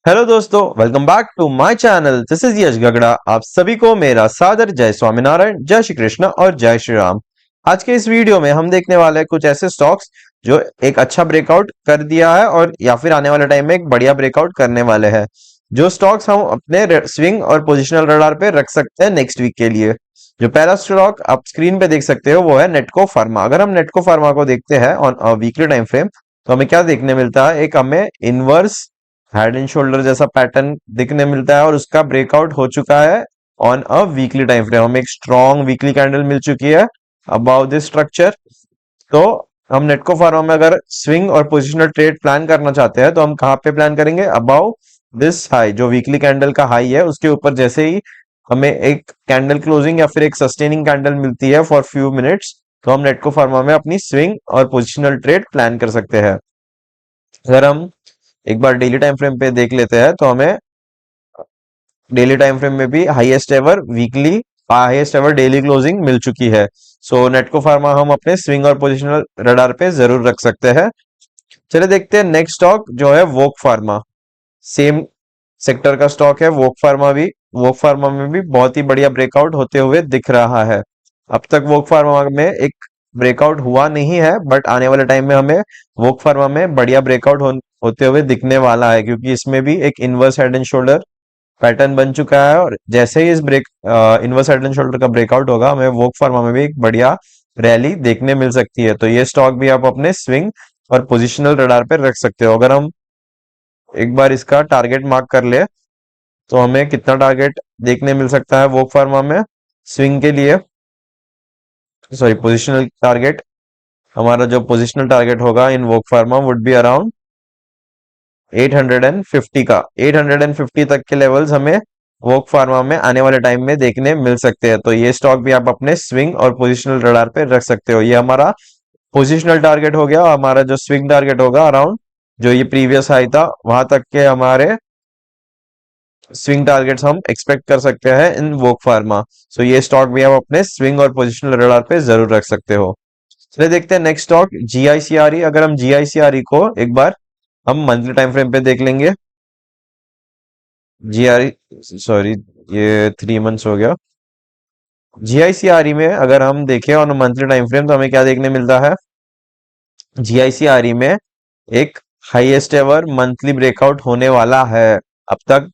Hello दोस्तों, welcome back to my channel. This is Yash Gagda. आप सभी को मेरा सादर जय स्वामीनारायण, जय श्री कृष्ण और जय श्री राम। आज के इस वीडियो में हम देखने वाले हैं कुछ ऐसे स्टॉक्स जो एक अच्छा ब्रेकआउट कर दिया है और या फिर आने वाले टाइम में एक बढ़िया ब्रेकआउट करने वाले हैं। जो स्टॉक्स हम अपने स्विंग और पोजिशनल रडार पे रख सकते हैं नेक्स्ट वीक के लिए। जो पहला स्टॉक आप स्क्रीन पे देख सकते हो वो है नेटको फार्मा। अगर हम नेटको फार्मा को देखते हैं ऑन वीकली टाइम फ्रेम तो हमें क्या देखने मिलता है, एक हमें इनवर्स हेड एंड शोल्डर जैसा पैटर्न दिखने मिलता है और उसका ब्रेकआउट हो चुका है on a weekly time frame. हमें एक स्ट्रॉन्ग वीकली कैंडल मिल चुकी है अबाउट दिस स्ट्रक्चर। तो हम नेटको फार्मा में अगर स्विंग और पोजिशनल ट्रेड प्लान करना चाहते हैं तो हम कहाँ पे प्लान करेंगे? अबाउ दिस हाई, जो वीकली कैंडल का हाई है उसके ऊपर जैसे ही हमें एक कैंडल क्लोजिंग या फिर एक सस्टेनिंग कैंडल मिलती है फॉर फ्यू मिनट्स, तो हम नेटको फार्मा में अपनी स्विंग और पोजिशनल ट्रेड प्लान कर सकते हैं। अगर हम एक बार डेली टाइम फ्रेम पे देख लेते हैं तो हमें डेली टाइम फ्रेम में भी highest ever weekly, highest ever daily closing मिल चुकी है। सो नेटको फार्मा हम अपने स्विंग और पोजिशनल रडार पे जरूर रख सकते हैं। चलिए देखते हैं नेक्स्ट स्टॉक जो है वोक फार्मा। सेम सेक्टर का स्टॉक है वोक फार्मा भी। वोक फार्मा में भी बहुत ही बढ़िया ब्रेकआउट होते हुए दिख रहा है। अब तक वोक फार्मा में एक ब्रेकआउट हुआ नहीं है, बट आने वाले टाइम में हमें वोक फार्मा में बढ़िया ब्रेकआउट होते हुए दिखने वाला है, क्योंकि इसमें भी एक inverse head and shoulder pattern बन चुका है और जैसे ही इस इनवर्स हेड एंड शोल्डर का ब्रेकआउट होगा हमें वोक फार्मा में भी एक बढ़िया रैली देखने मिल सकती है। तो ये स्टॉक भी आप अपने स्विंग और पोजिशनल रडार पे रख सकते हो। अगर हम एक बार इसका टारगेट मार्क कर ले तो हमें कितना टारगेट देखने मिल सकता है वोक फार्मा में स्विंग के लिए, सॉरी पोजिशनल टारगेट। हमारा जो पोजिशनल टारगेट होगा इन वोक फार्मा वुड बी अराउंड 850 का। 850 तक के लेवल्स हमें वोक फार्मा में आने वाले टाइम में देखने मिल सकते हैं। तो ये स्टॉक भी आप अपने स्विंग और पोजिशनल रडार पे रख सकते हो। ये हमारा पोजिशनल टारगेट हो गया। हमारा जो स्विंग टारगेट होगा अराउंड जो ये प्रीवियस हाई था वहां तक के हमारे स्विंग टारगेट्स हम एक्सपेक्ट कर सकते हैं इन वोक फार्मा। सो ये स्टॉक भी आप अपने स्विंग और पोजिशनल रडार पे जरूर रख सकते हो। चलिए देखते हैं नेक्स्ट स्टॉक जीआईसीआरई। अगर हम जीआईसीआरई को एक बार हम मंथली टाइम फ्रेम पे देख लेंगे। जीआरई, सॉरी, ये 3 मंथ्स हो गया। जीआईसीआरई में अगर हम देखें ऑन मंथली टाइम फ्रेम तो हमें क्या देखने मिलता है? जीआईसीआरई में एक हाईएस्ट एवर मंथली ब्रेकआउट होने वाला है। अब तक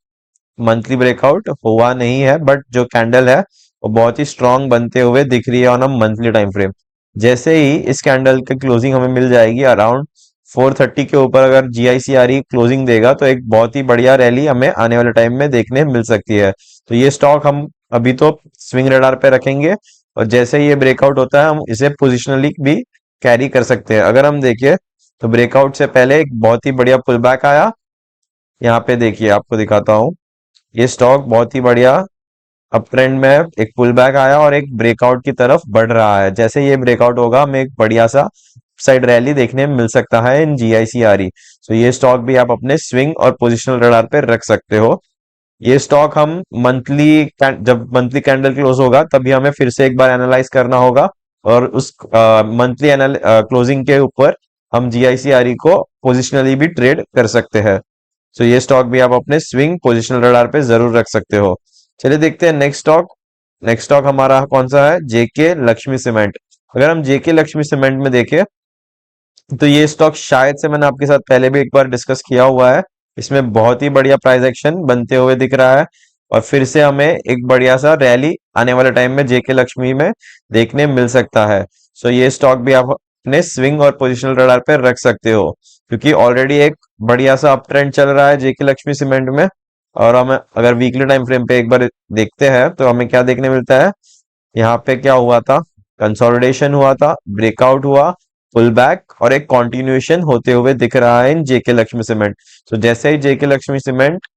मंथली ब्रेकआउट हुआ नहीं है, बट जो कैंडल है वो बहुत ही स्ट्रांग बनते हुए दिख रही है on a monthly time frame. जैसे ही इस कैंडल की क्लोजिंग हमें मिल जाएगी अराउंड 430 के ऊपर, अगर जीआईसीआरई क्लोजिंग देगा तो एक बहुत ही बढ़िया रैली हमें आने वाले टाइम में देखने मिल सकती है। तो ये स्टॉक हम अभी तो स्विंग रडार पे रखेंगे और जैसे ही ये ब्रेकआउट होता है हम इसे पोजिशनली भी कैरी कर सकते हैं। अगर हम देखिए तो ब्रेकआउट से पहले एक बहुत ही बढ़िया पुल बैक आया। यहाँ पे देखिए, आपको दिखाता हूँ। ये स्टॉक बहुत ही बढ़िया अप ट्रेंड में एक पुल बैक आया और एक ब्रेकआउट की तरफ बढ़ रहा है। जैसे ये ब्रेकआउट होगा हमें एक बढ़िया सा साइड रैली देखने में मिल सकता है इन जीआईसीआरई। तो ये स्टॉक भी आप अपने स्विंग और पोजिशनल रडार पे रख सकते हो। ये स्टॉक हम मंथली, जब मंथली कैंडल क्लोज होगा तभी हमें फिर से एक बार एनालाइज करना होगा और उस मंथली क्लोजिंग के ऊपर हम जीआईसीआरई को पोजिशनली भी ट्रेड कर सकते हैं। तो ये स्टॉक भी आप अपने स्विंग पोजिशनल रडार पे जरूर रख सकते हो। चलिए देखते हैं नेक्स्ट स्टॉक। नेक्स्ट स्टॉक हमारा कौन सा है? जेके लक्ष्मी सीमेंट। अगर हम जेके लक्ष्मी सीमेंट में देखें तो ये स्टॉक शायद से मैंने आपके साथ पहले भी एक बार डिस्कस किया हुआ है। इसमें बहुत ही बढ़िया प्राइस एक्शन बनते हुए दिख रहा है और फिर से हमें एक बढ़िया सा रैली आने वाले टाइम में जेके लक्ष्मी में देखने मिल सकता है। सो ये स्टॉक भी आप अपने स्विंग और पोजिशनल रडार पे रख सकते हो, क्योंकि ऑलरेडी एक बढ़िया सा अप ट्रेंड चल रहा है जेके लक्ष्मी सीमेंट में। और हमें अगर वीकली टाइम फ्रेम पे एक बार देखते हैं तो हमें क्या देखने मिलता है? यहाँ पे क्या हुआ था? कंसोलिडेशन हुआ था, ब्रेकआउट हुआ, पुल बैक और एक कंटिन्यूएशन होते हुए दिख रहा है इन जेके लक्ष्मी सीमेंट। तो जैसे ही जेके लक्ष्मी सीमेंट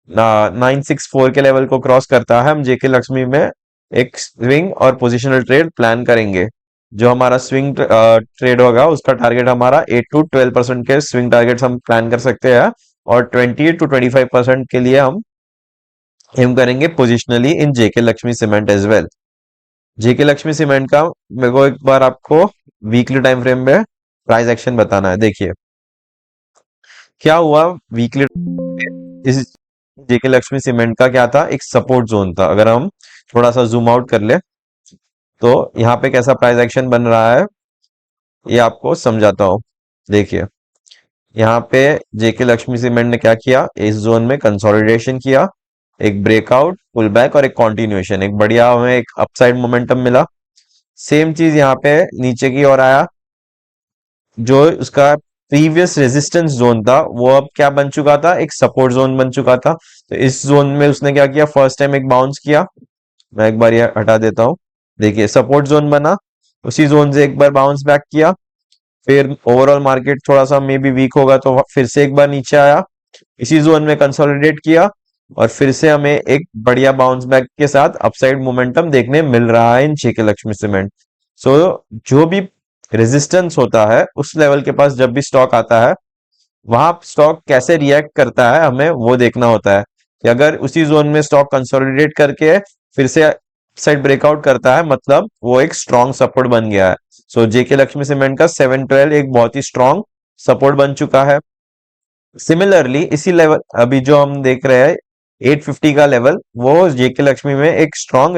964 के लेवल को क्रॉस करता है हम जेके लक्ष्मी में एक स्विंग और पोजिशनल ट्रेड प्लान करेंगे। जो हमारा स्विंग ट्रेड होगा उसका टारगेट हमारा 8 to 12% के स्विंग टारगेट्स हम प्लान कर सकते हैं और 20 to 25% के लिए हम एम करेंगे पोजिशनली इन जेके लक्ष्मी सीमेंट एज वेल। जेके लक्ष्मी सीमेंट का मेरे को एक बार आपको वीकली टाइम फ्रेम में प्राइस एक्शन बताना है। देखिए क्या हुआ वीकली इस जेके लक्ष्मी सीमेंट का क्या था, एक सपोर्ट जोन था। अगर हम थोड़ा सा जूम आउट कर ले तो यहाँ पे कैसा प्राइस एक्शन बन रहा है ये आपको समझाता हूँ। देखिए यहाँ पे जेके लक्ष्मी सीमेंट ने क्या किया, इस जोन में कंसोलिडेशन किया, एक ब्रेकआउट, पुल बैक और एक कंटिन्यूएशन, एक बढ़िया हमें एक अपसाइड मोमेंटम मिला। सेम चीज यहाँ पे नीचे की ओर आया, जो उसका प्रीवियस रेजिस्टेंस जोन था वो अब क्या बन चुका था, एक सपोर्ट जोन बन चुका था। तो इस जोन में उसने क्या किया, फर्स्ट टाइम एक बाउंस किया। मैं एक बार ये हटा देता हूँ। देखिए सपोर्ट जोन बना, उसी जोन से एक बार बाउंस बैक किया, फिर ओवरऑल मार्केट थोड़ा सा मे बी वीक होगा तो फिर से एक बार नीचे आया, इसी जोन में कंसोलिडेट किया और फिर से हमें एक बढ़िया बाउंस बैक के साथ अपसाइड मोमेंटम देखने मिल रहा है इन जेके लक्ष्मी सीमेंट। सो जो भी रेजिस्टेंस होता है उस लेवल के पास जब भी स्टॉक आता है, वहां स्टॉक कैसे रिएक्ट करता है हमें वो देखना होता है। कि अगर उसी जोन में स्टॉक कंसोलिडेट करके फिर से साइड ब्रेकआउट करता है, मतलब वो एक स्ट्रॉन्ग सपोर्ट बन गया है। सो जेके लक्ष्मी सीमेंट का 712 एक बहुत ही स्ट्रॉन्ग सपोर्ट बन चुका है। सिमिलरली इसी लेवल अभी जो हम देख रहे हैं 850 का लेवल, वो जेके लक्ष्मी में एक स्ट्रॉन्ग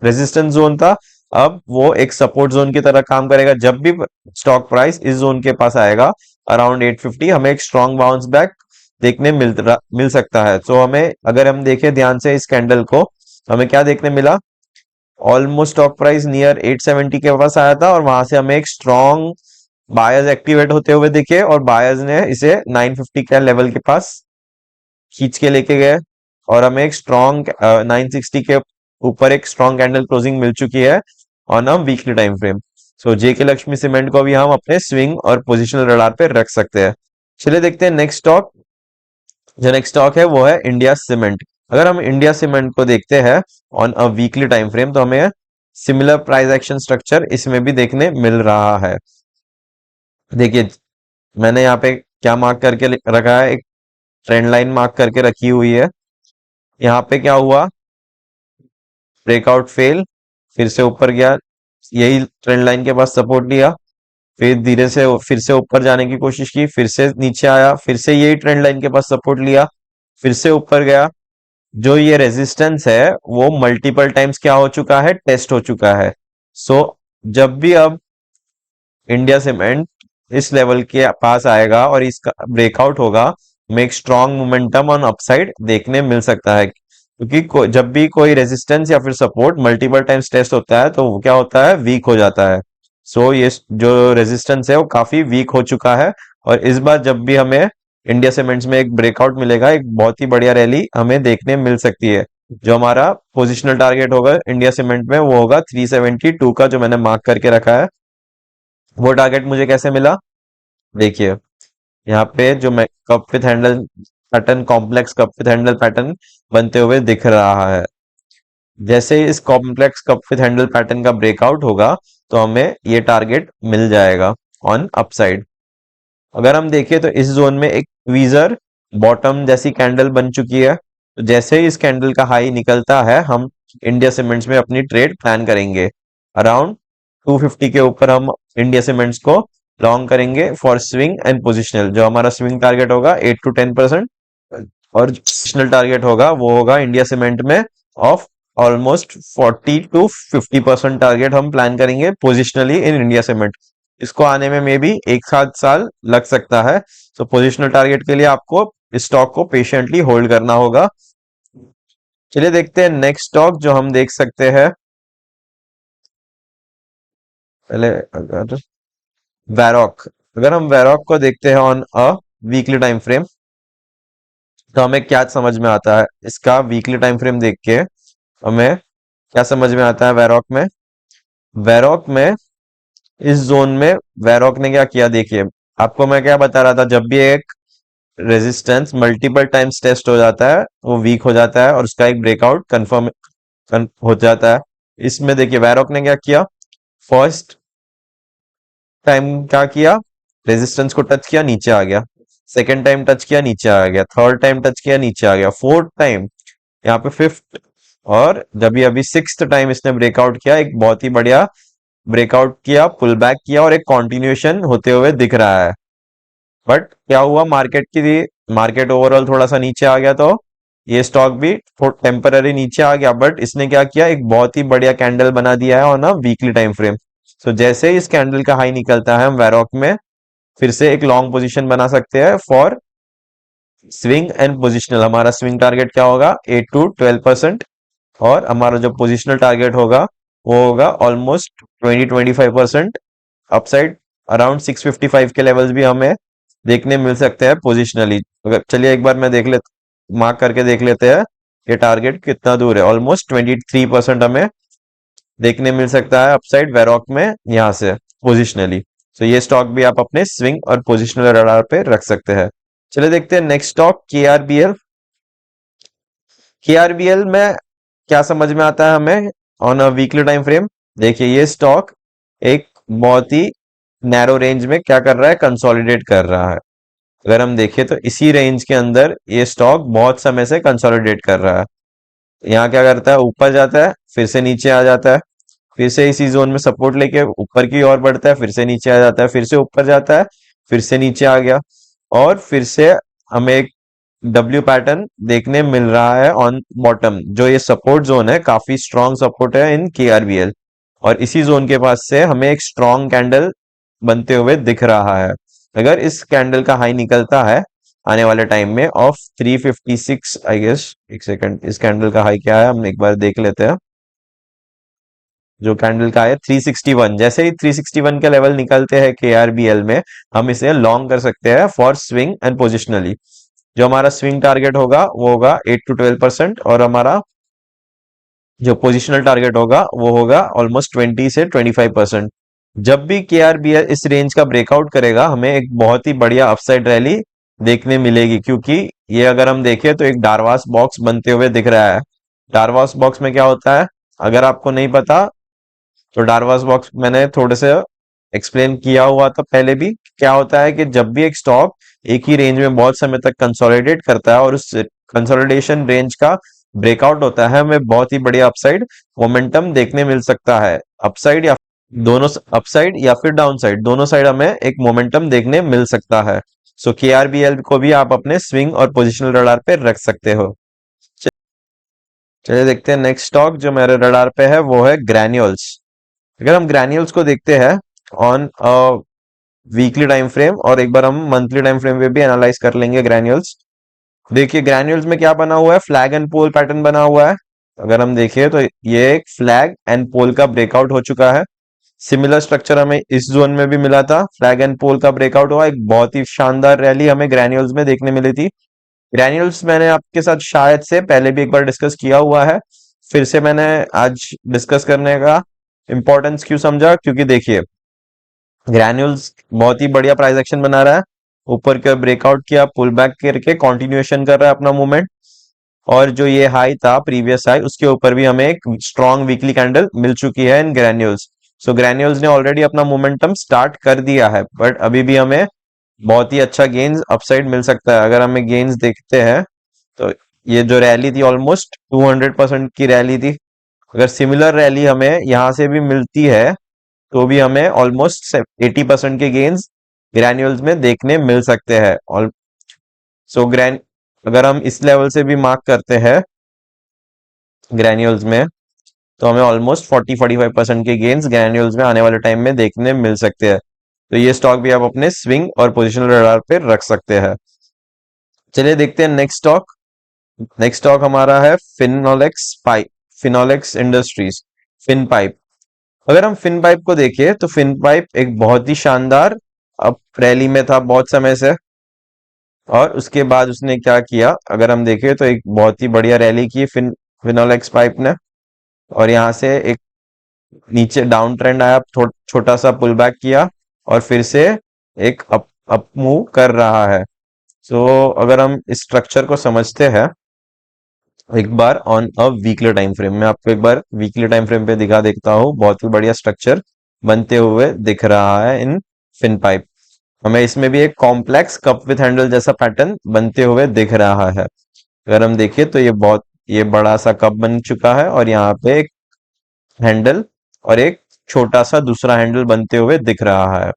रेजिस्टेंस जोन था। अब वो एक सपोर्ट जोन की तरह काम करेगा। जब भी स्टॉक प्राइस इस जोन के पास आएगा अराउंड 850, हमें एक स्ट्रॉन्ग बाउंस बैक देखने मिल सकता है। तो हमें अगर हम देखें ध्यान से इस कैंडल को, हमें क्या देखने मिला, ऑलमोस्ट स्टॉक प्राइस नियर 870 के पास आया था और वहां से हमें एक स्ट्रॉन्ग बायर्स एक्टिवेट होते हुए दिखे और बायर्स ने इसे 950 के लेवल के पास खींच के लेके गए और हमें एक स्ट्रॉन्ग 960 के ऊपर एक स्ट्रॉन्ग कैंडल क्लोजिंग मिल चुकी है on a weekly time frame. So JK Lakshmi cement को भी हम अपने स्विंग और पोजिशनल रडार पे रख सकते हैं। चलिए देखते हैं नेक्स्ट स्टॉक। जो नेक्स्ट स्टॉक है वो है इंडिया सीमेंट। अगर हम इंडिया सीमेंट को देखते हैं on a weekly time frame तो हमें सिमिलर प्राइस एक्शन स्ट्रक्चर इसमें भी देखने मिल रहा है। देखिए मैंने यहाँ पे क्या मार्क करके रखा है, एक ट्रेंड लाइन मार्क करके रखी हुई है। यहाँ पे क्या हुआ, ब्रेकआउट फेल, फिर से ऊपर गया, यही ट्रेंड लाइन के पास सपोर्ट लिया, फिर धीरे से फिर से ऊपर जाने की कोशिश की, फिर से नीचे आया, फिर से यही ट्रेंड लाइन के पास सपोर्ट लिया, फिर से ऊपर गया। जो ये रेजिस्टेंस है वो मल्टीपल टाइम्स क्या हो चुका है, टेस्ट हो चुका है। सो जब भी अब इंडिया सीमेंट इस लेवल के पास आएगा और इसका ब्रेकआउट होगा, हमें एक स्ट्रॉन्ग मोमेंटम ऑन अपसाइड देखने मिल सकता है। क्योंकि जब भी कोई रेजिस्टेंस या फिर सपोर्ट मल्टीपल टाइम्स टेस्ट होता है तो वो क्या होता है, वीक हो जाता है। सो ये जो रेजिस्टेंस है वो काफी वीक हो चुका है और इस बार जब भी हमें इंडिया सीमेंट्स में एक ब्रेकआउट मिलेगा, एक बहुत ही बढ़िया रैली हमें देखने मिल सकती है। जो हमारा पोजिशनल टारगेट होगा इंडिया सीमेंट में वो होगा 372 का, जो मैंने मार्क करके रखा है। वो टारगेट मुझे कैसे मिला, देखिए यहाँ पे जो मैं cup with handle pattern, complex cup with handle pattern बनते हुए दिख रहा है। जैसे ही इस complex cup with handle pattern का ब्रेकआउट होगा तो हमें ये टारगेट मिल जाएगा ऑन अपसाइड। अगर हम देखें तो इस जोन में एक ट्वीजर बॉटम जैसी कैंडल बन चुकी है। तो जैसे ही इस कैंडल का हाई निकलता है हम इंडिया सीमेंट्स में अपनी ट्रेड प्लान करेंगे। अराउंड 250 के ऊपर हम इंडिया सीमेंट्स को लॉन्ग करेंगे फॉर स्विंग एंड पोजिशनल। जो हमारा स्विंग टारगेट होगा 8 to 10% और पोजिशनल टारगेट होगा वो होगा इंडिया सीमेंट में ऑफ ऑलमोस्ट 40 to 50% टारगेट हम प्लान करेंगे पोजिशनली इन इंडिया सीमेंट। इसको आने में मे बी 1-7 साल लग सकता है। तो पोजिशनल टारगेट के लिए आपको इस स्टॉक को पेशेंटली होल्ड करना होगा। चलिए देखते हैं नेक्स्ट स्टॉक जो हम देख सकते हैं। पहले अगर वैरॉक, अगर हम वैरॉक को देखते हैं on a weekly time frame तो हमें क्या समझ में आता है, इसका वीकली टाइम फ्रेम देख के हमें क्या समझ में आता है। वैरॉक में इस जोन में वैरॉक ने क्या किया, देखिए आपको मैं क्या बता रहा था, जब भी एक रेजिस्टेंस मल्टीपल टाइम्स टेस्ट हो जाता है वो वीक हो जाता है और उसका एक ब्रेकआउट कंफर्म हो जाता है। इसमें देखिए वैरॉक ने क्या किया, फर्स्ट टाइम क्या किया, रेजिस्टेंस को टच किया नीचे आ गया, सेकेंड टाइम टच किया नीचे आ गया, थर्ड टाइम टच किया नीचे आ गया, फोर्थ टाइम, यहाँ पे फिफ्थ, और जब भी अभी सिक्स्थ टाइम इसने ब्रेकआउट किया, एक बहुत ही बढ़िया ब्रेकआउट किया, पुल बैक किया और एक कंटिन्यूएशन होते हुए दिख रहा है। बट क्या हुआ, मार्केट ओवरऑल थोड़ा सा नीचे आ गया, तो ये स्टॉक भी टेम्पररी नीचे आ गया, बट इसने क्या किया, एक बहुत ही बढ़िया कैंडल बना दिया है on a weekly time frame. So जैसे ही इस कैंडल का हाई निकलता है, हम वैरोक में फिर से एक लॉन्ग पोजीशन बना सकते हैं फॉर स्विंग एंड पोजिशनल। हमारा स्विंग टारगेट क्या होगा, 8 to 12%, और हमारा जो पोजिशनल टारगेट होगा वो होगा ऑलमोस्ट 20-25% अपसाइड। अराउंड 655 के लेवल्स भी हमें देखने मिल सकते हैं पोजिशनली। अगर चलिए एक बार मैं देख ले मार्क करके देख लेते हैं ये टारगेट कितना दूर है। ऑलमोस्ट 23% हमें देखने मिल सकता है अपसाइड वेरॉक में यहाँ से पोजिशनली। तो ये स्टॉक भी आप अपने स्विंग और पोजिशनल रडार पे रख सकते हैं। चलिए देखते हैं नेक्स्ट स्टॉक केआरबीएल। केआरबीएल में क्या समझ में आता है हमें on a weekly time frame. देखिए ये स्टॉक एक बहुत ही नैरो रेंज में क्या कर रहा है, कंसोलिडेट कर रहा है। अगर हम देखें तो इसी रेंज के अंदर ये स्टॉक बहुत समय से कंसोलिडेट कर रहा है। यहाँ क्या करता है, ऊपर जाता है, फिर से नीचे आ जाता है, फिर से इसी जोन में सपोर्ट लेके ऊपर की ओर बढ़ता है, फिर से नीचे आ जाता है, फिर से ऊपर जाता है, फिर से नीचे आ गया, और फिर से हमें एक डब्ल्यू पैटर्न देखने मिल रहा है ऑन बॉटम। जो ये सपोर्ट जोन है, काफी स्ट्रॉन्ग सपोर्ट है इन केआरबीएल, और इसी जोन के पास से हमें एक स्ट्रॉन्ग कैंडल बनते हुए दिख रहा है। अगर इस कैंडल का हाई निकलता है आने वाले टाइम में ऑफ 356, आई गेस, एक सेकंड, इस कैंडल का हाई क्या है हम एक बार देख लेते हैं। जो कैंडल का है 361, जैसे ही 361 के लेवल निकलते हैं केआरबीएल में, हम इसे लॉन्ग कर सकते हैं फॉर स्विंग एंड पोजिशनली। जो हमारा स्विंग टारगेट होगा वो होगा 8 to 12%, और हमारा जो पोजिशनल टारगेट होगा वो होगा ऑलमोस्ट 20 से 25%। जब भी केआरबीएल इस रेंज का ब्रेकआउट करेगा, हमें एक बहुत ही बढ़िया अपसाइड रैली देखने मिलेगी, क्योंकि ये अगर हम देखें तो एक डारवास बॉक्स बनते हुए दिख रहा है। डारवास बॉक्स में क्या होता है, अगर आपको नहीं पता तो डारवास बॉक्स मैंने थोड़े से एक्सप्लेन किया हुआ था पहले भी। क्या होता है कि जब भी एक स्टॉक एक ही रेंज में बहुत समय तक कंसोलिडेट करता है और उस कंसोलिडेशन रेंज का ब्रेकआउट होता है, हमें बहुत ही बढ़िया अपसाइड मोमेंटम देखने मिल सकता है। अपसाइड या दोनों अपसाइड या फिर डाउन साइड, दोनों साइड हमें एक मोमेंटम देखने मिल सकता है। सो केआरबीएल को भी आप अपने स्विंग और पोजिशनल रडार पे रख सकते हो। चलिए देखते हैं नेक्स्ट स्टॉक जो मेरे रडार पे है वो है ग्रैन्यूल्स। अगर हम ग्रैन्यूल्स को देखते हैं ऑन वीकली टाइम फ्रेम, और एक बार हम मंथली टाइम फ्रेम पे भी एनालाइज कर लेंगे ग्रैन्यूल्स। देखिए ग्रैन्यूल्स में क्या बना हुआ है, फ्लैग एंड पोल पैटर्न बना हुआ है। अगर हम देखें तो ये एक फ्लैग एंड पोल का ब्रेकआउट हो चुका है। सिमिलर स्ट्रक्चर हमें इस जोन में भी मिला था, फ्लैग एंड पोल का ब्रेकआउट हुआ, एक बहुत ही शानदार रैली हमें ग्रैन्यूल्स में देखने मिली थी। ग्रैन्यूल्स मैंने आपके साथ शायद से पहले भी एक बार डिस्कस किया हुआ है, फिर से मैंने आज डिस्कस करने का इंपॉर्टेंस क्यों समझा, क्योंकि देखिए ग्रैन्यूल्स बहुत ही बढ़िया प्राइस एक्शन बना रहा है, ऊपर का ब्रेकआउट किया, पुल बैक करके कंटिन्यूएशन कर रहा है अपना मूवमेंट, और जो ये हाई था प्रीवियस हाई, उसके ऊपर भी हमें एक स्ट्रॉन्ग वीकली कैंडल मिल चुकी है इन ग्रैन्यूल्स। सो ग्रैन्यूल्स ने ऑलरेडी अपना मोमेंटम स्टार्ट कर दिया है, बट अभी भी हमें बहुत ही अच्छा गेन्स अपसाइड मिल सकता है। अगर हमें गेन्स देखते हैं तो ये जो रैली थी ऑलमोस्ट 200% की रैली थी। अगर सिमिलर रैली हमें यहाँ से भी मिलती है तो भी हमें ऑलमोस्ट 80% के गेन्स ग्रैन्यूल्स में देखने मिल सकते हैं। और सो अगर हम इस लेवल से भी मार्क करते हैं ग्रैन्यूल्स में, तो हमें ऑलमोस्ट 40-45% के गेन्स ग्रैन्यूल्स में आने वाले टाइम में देखने मिल सकते हैं। तो ये स्टॉक भी आप अपने स्विंग और पोजिशनल रडार पे रख सकते हैं। चलिए देखते हैं नेक्स्ट स्टॉक। नेक्स्ट स्टॉक हमारा है Finolex pipe, Finolex industries, Fin pipe. अगर हम फिन पाइप को देखें तो फिन पाइप एक बहुत ही शानदार अब रैली में था बहुत समय से, और उसके बाद उसने क्या किया, अगर हम देखें तो एक बहुत ही बढ़िया रैली की फिनोलेक्स पाइप ने, और यहाँ से एक नीचे डाउन ट्रेंड आया, छोटा सा पुल बैक किया, और फिर से एक अप मूव कर रहा है। सो अगर हम इस स्ट्रक्चर को समझते हैं एक बार on a weekly time frame में, आपको एक बार वीकली टाइम फ्रेम पे दिखा देता हूँ, बहुत ही बढ़िया स्ट्रक्चर बनते हुए दिख रहा है इन फिन पाइप। हमें इसमें भी एक कॉम्प्लेक्स कप विथ हैंडल जैसा पैटर्न बनते हुए दिख रहा है। अगर हम देखें तो ये बड़ा सा कप बन चुका है, और यहाँ पे एक हैंडल और एक छोटा सा दूसरा हैंडल बनते हुए दिख रहा है।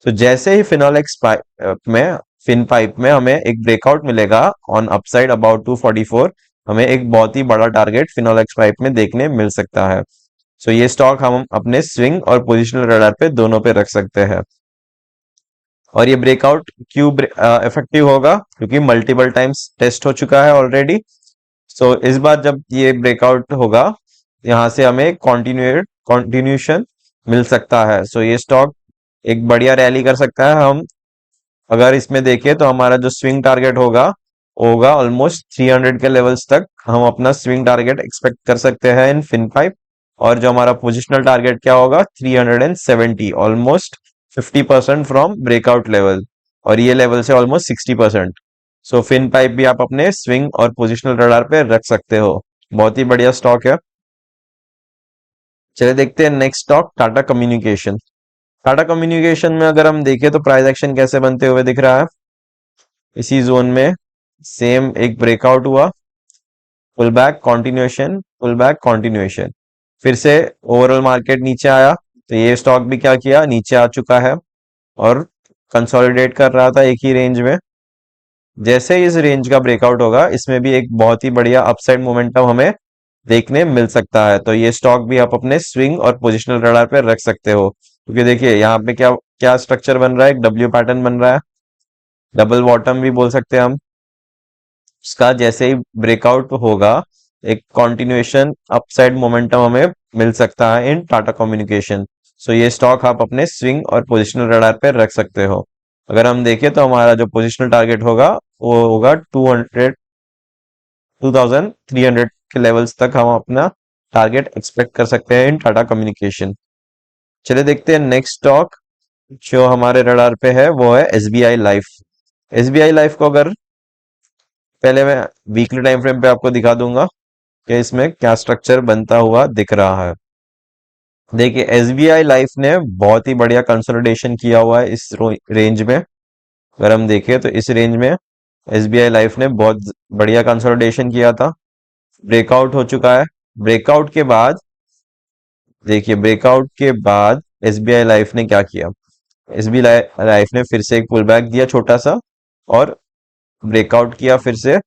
तो जैसे ही फिनोलेक्स पाइप में फिन पाइप में हमें एक ब्रेकआउट मिलेगा ऑन अपसाइड अबाउट 244, हमें एक बहुत ही बड़ा टारगेट फिनोलेक्स पाइप में देखने मिल सकता है। सो ये स्टॉक हम अपने स्विंग और पोजिशनल रडार पे दोनों पे रख सकते हैं। और ये ब्रेकआउट क्यों इफेक्टिव होगा, क्योंकि मल्टीपल टाइम्स टेस्ट हो चुका है ऑलरेडी। सो इस बार जब ये ब्रेकआउट होगा, यहाँ से हमें कॉन्टिन्यूशन मिल सकता है। सो ये स्टॉक एक बढ़िया रैली कर सकता है। हम अगर इसमें देखें तो हमारा जो स्विंग टारगेट होगा होगा ऑलमोस्ट 300 के लेवल्स तक हम अपना स्विंग टारगेट एक्सपेक्ट कर सकते हैं इन फिन पाइप। और जो हमारा पोजिशनल टारगेट क्या होगा, 370, ऑलमोस्ट 50% फ्रॉम ब्रेकआउट लेवल, और ये लेवल से ऑलमोस्ट 60%। सो फिन पाइप भी आप अपने स्विंग और पोजिशनल रडार पे रख सकते हो। बहुत ही बढ़िया स्टॉक है। चलिए देखते हैं next stock, Tata communication. Tata communication में अगर हम देखें तो प्राइस एक्शन कैसे बनते हुए दिख रहा है। इसी जोन में सेम एक ब्रेकआउट हुआ, pull back continuation, pull back continuation, फिर से ओवरऑल मार्केट नीचे आया, तो ये स्टॉक भी क्या किया, नीचे आ चुका है और कंसोलिडेट कर रहा था एक ही रेंज में। जैसे ही इस रेंज का ब्रेकआउट होगा, इसमें भी एक बहुत ही बढ़िया अपसाइड मोमेंटम हमें देखने मिल सकता है। तो ये स्टॉक भी आप अपने स्विंग और पोजिशनल रडार पे रख सकते हो, क्योंकि देखिए यहाँ पे क्या क्या स्ट्रक्चर बन रहा है, एक डब्ल्यू पैटर्न बन रहा है, डबल बॉटम भी बोल सकते हैं हम। उसका जैसे ही ब्रेकआउट होगा, एक कॉन्टिन्यूएशन अपसाइड मोमेंटम हमें मिल सकता है इन टाटा कम्युनिकेशन। सो ये स्टॉक आप अपने स्विंग और पोजिशनल रडार पे रख सकते हो। अगर हम देखें तो हमारा जो पोजिशनल टारगेट होगा वो होगा 2300 के लेवल्स तक हम अपना टारगेट एक्सपेक्ट कर सकते हैं इन टाटा कम्युनिकेशन। चलिए देखते हैं नेक्स्ट स्टॉक जो हमारे रडार पे है, वो है एसबीआई लाइफ। एसबीआई लाइफ को अगर पहले मैं वीकली टाइम फ्रेम पे आपको दिखा दूंगा कि इसमें क्या स्ट्रक्चर बनता हुआ दिख रहा है। देखिए एसबीआई लाइफ ने बहुत ही बढ़िया कंसोलिडेशन किया हुआ है इस रेंज में। अगर हम देखें तो इस रेंज में एसबीआई लाइफ ने बहुत बढ़िया कंसोलिडेशन किया था, ब्रेकआउट हो चुका है। ब्रेकआउट के बाद देखिए, ब्रेकआउट के बाद एसबीआई लाइफ ने क्या किया, एसबीआई लाइफ ने फिर से एक पुल बैक दिया छोटा सा और ब्रेकआउट किया। फिर से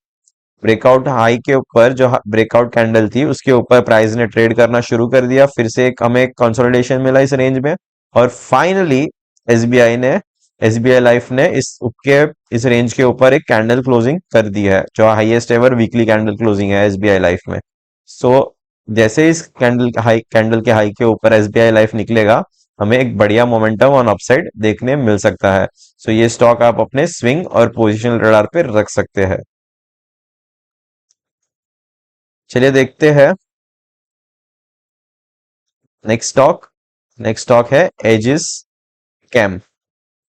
ब्रेकआउट हाई के ऊपर जो ब्रेकआउट कैंडल थी उसके ऊपर प्राइस ने ट्रेड करना शुरू कर दिया। फिर से एक हमें कंसोलिडेशन मिला इस रेंज में, और फाइनली एसबीआई लाइफ ने इस रेंज के ऊपर एक कैंडल क्लोजिंग कर दी है, जो highest ever weekly candle closing है एसबीआई लाइफ में। सो जैसे इस कैंडल के हाई के ऊपर एसबीआई लाइफ निकलेगा, हमें एक बढ़िया मोमेंटम ऑन अपसाइड देखने मिल सकता है। सो ये स्टॉक आप अपने स्विंग और पोजिशनल रडार पे रख सकते हैं। चलिए देखते हैं नेक्स्ट स्टॉक है एजिस कैम।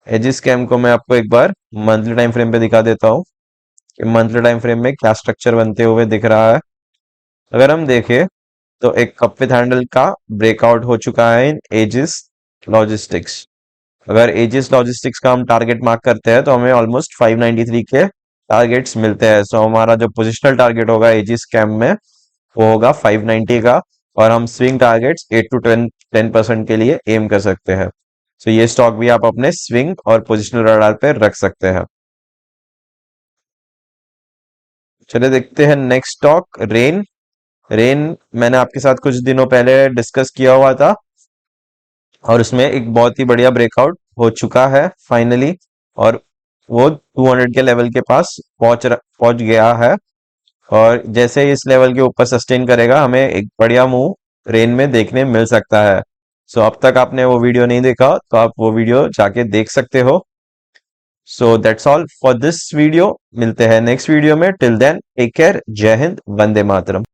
एजिस कैम को मैं आपको एक बार मंथली टाइम फ्रेम पे दिखा देता हूँ कि मंथली टाइम फ्रेम में क्या स्ट्रक्चर बनते हुए दिख रहा है। अगर हम देखें तो एक कप विथ हैंडल का ब्रेकआउट हो चुका है इन एजिस लॉजिस्टिक्स। अगर एजिस लॉजिस्टिक्स का हम टारगेट मार्क करते हैं तो हमें ऑलमोस्ट 593 के टारगेट्स मिलते हैं। सो हमारा जो पोजिशनल टारगेट होगा एजिस कैम में वो होगा 590 का, और हम स्विंग टारगेट्स 8 टू 10% के लिए एम कर सकते हैं। सो ये स्टॉक भी आप अपने स्विंग और पोजिशनल रडार पे रख सकते हैं। चलिए देखते हैं नेक्स्ट स्टॉक रेन। रेन मैंने आपके साथ कुछ दिनों पहले डिस्कस किया हुआ था, और उसमें एक बहुत ही बढ़िया ब्रेकआउट हो चुका है फाइनली, और वो 200 के लेवल के पास पहुंच गया है। और जैसे ही इस लेवल के ऊपर सस्टेन करेगा, हमें एक बढ़िया मूव रेन में देखने मिल सकता है। सो अब तक आपने वो वीडियो नहीं देखा तो आप वो वीडियो जाके देख सकते हो। So that's all for this video, मिलते हैं नेक्स्ट वीडियो में। टिल देन टेक केयर, जय हिंद, वंदे मातरम।